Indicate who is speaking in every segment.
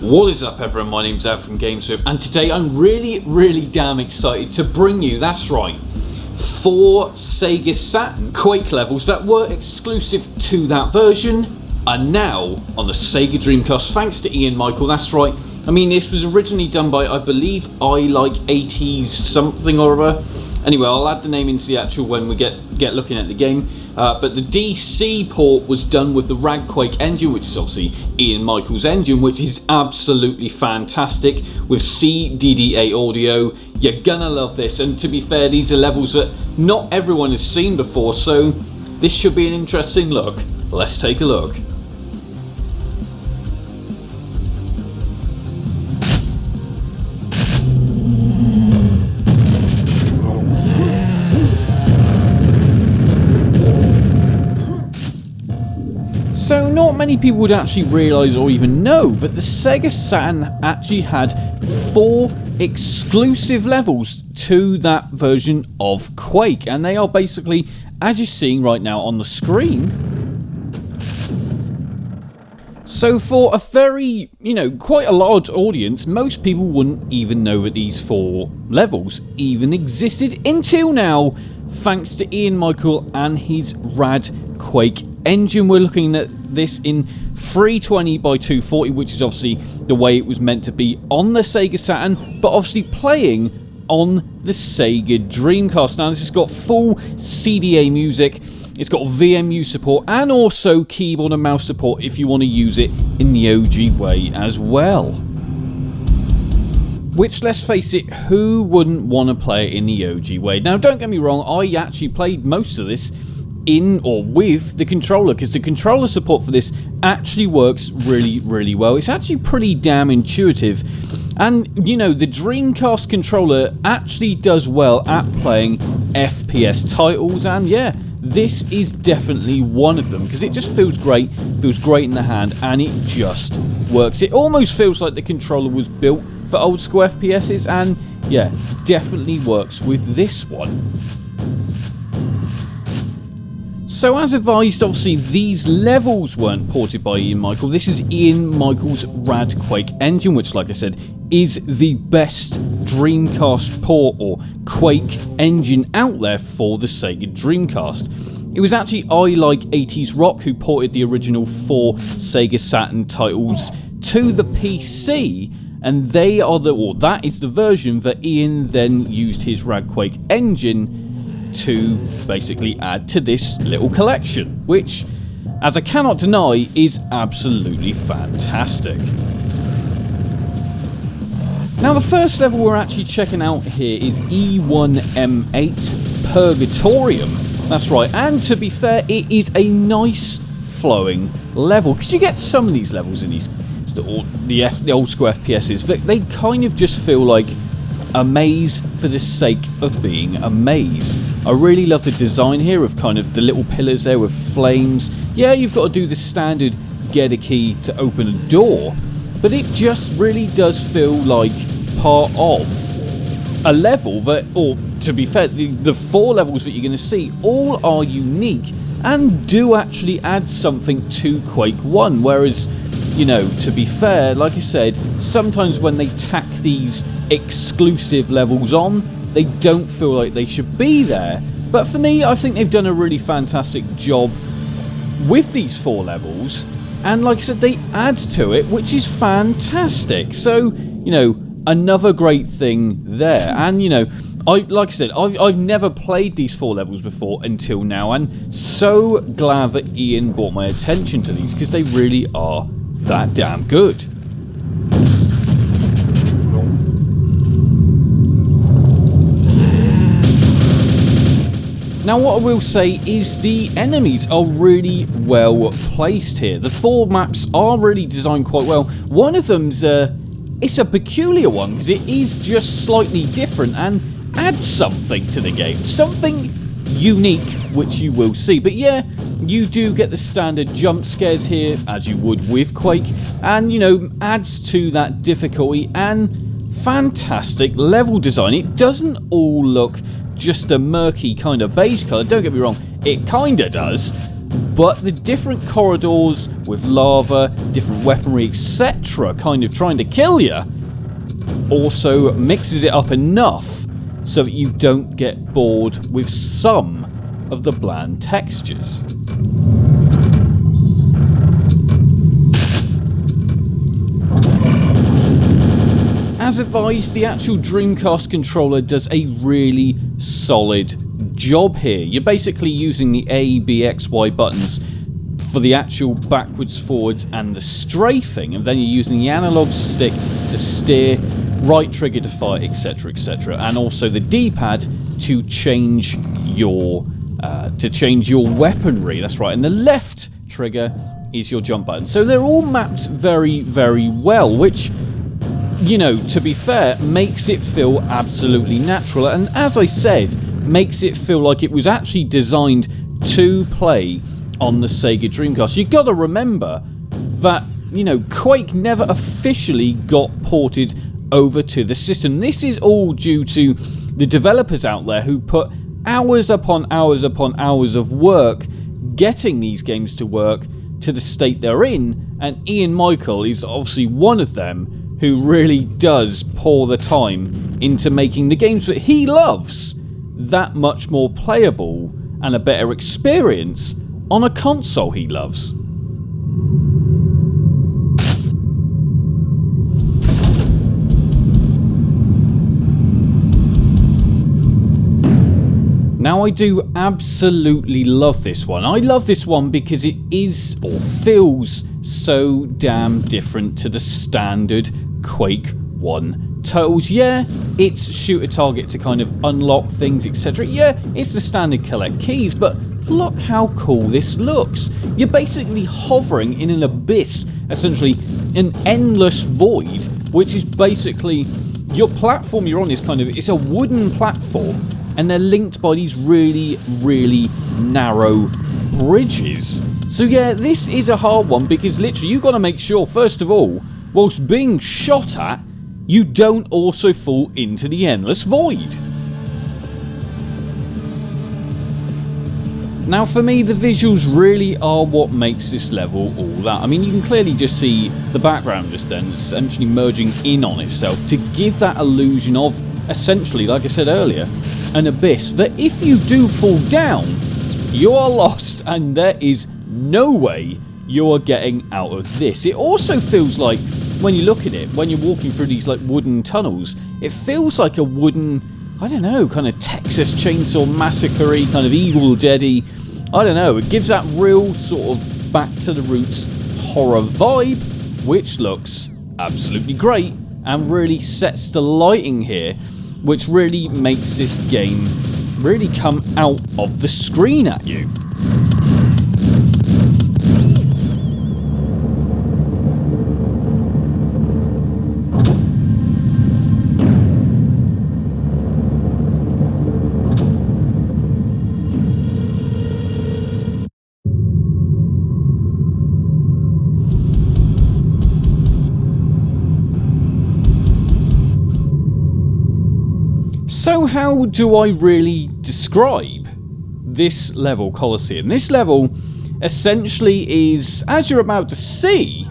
Speaker 1: What is up everyone, my name's Ed from GamesWhip, and today I'm really damn excited to bring you, that's right, 4 Sega Saturn Quake levels that were exclusive to that version are now on the Sega Dreamcast, thanks to Ian Michael, that's right. I mean, this was originally done by, I believe, I80s something or other. Anyway, I'll add the name into the actual when we get looking at the game. But the DC port was done with the Radquake engine, which is obviously Ian Michael's engine, which is absolutely fantastic with CDDA audio. You're gonna love this, and to be fair, these are levels that not everyone has seen before, so this should be an interesting look. Let's take a look. So not many people would actually realise or even know, but the Sega Saturn actually had 4 exclusive levels to that version of Quake, and they are basically, as you're seeing right now on the screen. So for a very, quite a large audience, most people wouldn't even know that these 4 levels even existed until now, thanks to Ian Michael and his Radquake engine. We're looking at this in 320 by 240, which is obviously the way it was meant to be on the Sega Saturn, but obviously playing on the Sega Dreamcast. Now this has got full CDA music, it's got VMU support, and also keyboard and mouse support if you want to use it in the OG way as well. Which, let's face it, who wouldn't want to play it in the OG way? Now don't get me wrong, I actually played most of this in or with the controller, because the controller support for this actually works really well. It's actually pretty damn intuitive, and the Dreamcast controller actually does well at playing FPS titles, and yeah, this is definitely one of them, because it just feels great in the hand, and it just works. It almost feels like the controller was built for old school FPSs, and yeah, definitely works with this one. So as advised, obviously these levels weren't ported by Ian Michael. This is Ian Michael's Radquake engine, which, like I said, is the best Dreamcast port or Quake engine out there for the Sega Dreamcast. It was actually I80s Rock who ported the original 4 Sega Saturn titles to the PC, and that is the version that Ian then used his Radquake engine to basically add to this little collection, which, as I cannot deny, is absolutely fantastic. Now the first level we're actually checking out here is E1M8 Purgatorium. That's right, and to be fair, it is a nice flowing level, because you get some of these levels in these the old school FPSs that they kind of just feel like a maze for the sake of being a maze. I really love the design here of kind of the little pillars there with flames. Yeah, you've got to do the standard get a key to open a door, but it just really does feel like part of a level that, or to be fair, the 4 levels that you're going to see all are unique and do actually add something to Quake 1, whereas, to be fair, like I said, sometimes when they tack these exclusive levels on, they don't feel like they should be there. But for me, I think they've done a really fantastic job with these 4 levels, and like I said, they add to it, which is fantastic. So, another great thing there. And, like I said, I've never played these 4 levels before until now, and so glad that Ian brought my attention to these, because they really are that damn good. Now what I will say is the enemies are really well placed here. The 4 maps are really designed quite well. One of them's it's a peculiar one, because it is just slightly different and adds something to the game. Something unique, which you will see. But yeah, you do get the standard jump scares here, as you would with Quake, and adds to that difficulty and fantastic level design. It doesn't all look just a murky kind of beige colour, don't get me wrong, it kinda does, but the different corridors with lava, different weaponry, etc., kind of trying to kill you, also mixes it up enough so that you don't get bored with some of the bland textures. As advised, the actual Dreamcast controller does a really solid job here. You're basically using the A, B, X, Y buttons for the actual backwards, forwards and the strafing, and then you're using the analog stick to steer, right trigger to fire, etc, etc, and also the D-pad to change your weaponry. That's right, and the left trigger is your jump button. So they're all mapped very, very well, which, you know, to be fair, makes it feel absolutely natural, and as I said, makes it feel like it was actually designed to play on the Sega Dreamcast. You've got to remember that, you know, Quake never officially got ported over to the system. This is all due to the developers out there who put hours upon hours upon hours of work getting these games to work to the state they're in, and Ian Michael is obviously one of them who really does pour the time into making the games that he loves that much more playable and a better experience on a console he loves. Now, I do absolutely love this one. I love this one because it is, or feels, so damn different to the standard Quake 1 titles. Yeah, it's shoot a target to kind of unlock things, etc. Yeah, it's the standard collect keys, but look how cool this looks. You're basically hovering in an abyss, essentially an endless void, which is basically your platform you're on is kind of, it's a wooden platform, and they're linked by these really, really narrow bridges. So yeah, this is a hard one because literally you've got to make sure, first of all, whilst being shot at, you don't also fall into the endless void. Now for me, the visuals really are what makes this level all that. I mean, you can clearly just see the background just then essentially merging in on itself to give that illusion of, essentially, like I said earlier, an abyss that if you do fall down, you are lost and there is no way you are getting out of this. It also feels like, when you look at it, when you're walking through these like wooden tunnels, it feels like a wooden, I don't know, kind of Texas Chainsaw Massacre-y, kind of Evil Dead-y, I don't know, it gives that real sort of back to the roots horror vibe, which looks absolutely great and really sets the lighting here, which really makes this game really come out of the screen at you. So how do I really describe this level, Colosseum? This level essentially is, as you're about to see,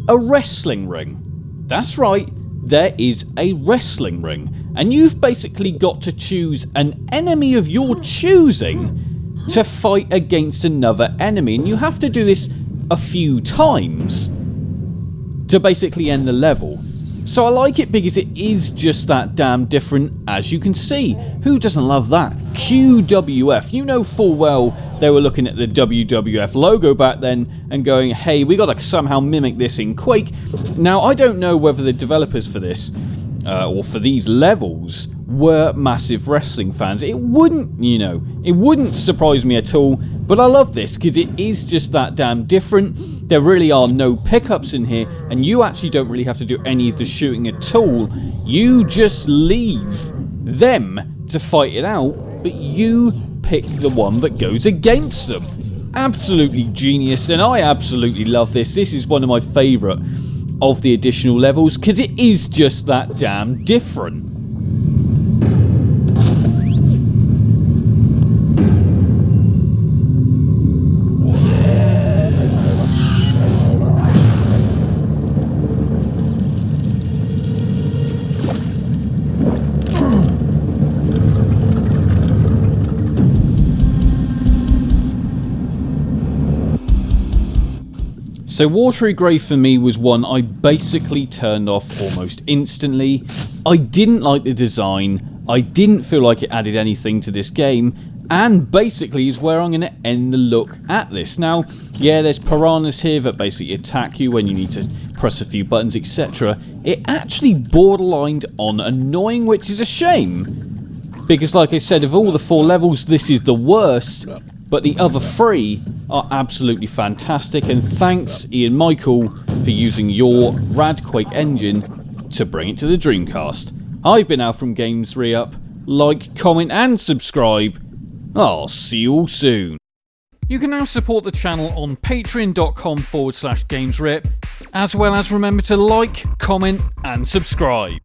Speaker 1: a wrestling ring. That's right, there is a wrestling ring. And you've basically got to choose an enemy of your choosing to fight against another enemy. And you have to do this a few times to basically end the level. So I like it because it is just that damn different, as you can see. Who doesn't love that? QWF. You know full well they were looking at the WWF logo back then and going, hey, we got to somehow mimic this in Quake. Now, I don't know whether the developers for this, or for these levels, were massive wrestling fans. It wouldn't, you know, it wouldn't surprise me at all, but I love this because it is just that damn different. There really are no pickups in here, and you actually don't really have to do any of the shooting at all. You just leave them to fight it out, but you pick the one that goes against them. Absolutely genius, and I absolutely love this. This is one of my favourite of the additional levels because it is just that damn different. So Watery Grey for me was one I basically turned off almost instantly. I didn't like the design, I didn't feel like it added anything to this game, and basically is where I'm going to end the look at this. Now, yeah, there's piranhas here that basically attack you when you need to press a few buttons, etc. It actually borderlined on annoying, which is a shame. Because like I said, of all the 4 levels, this is the worst, but the other 3 are absolutely fantastic, and thanks Ian Michael for using your Radquake engine to bring it to the Dreamcast. I've been Al from Games Re-Up. Like, comment and subscribe. I'll see you all soon. You can now support the channel on patreon.com/GamesRep, as well as remember to like, comment and subscribe.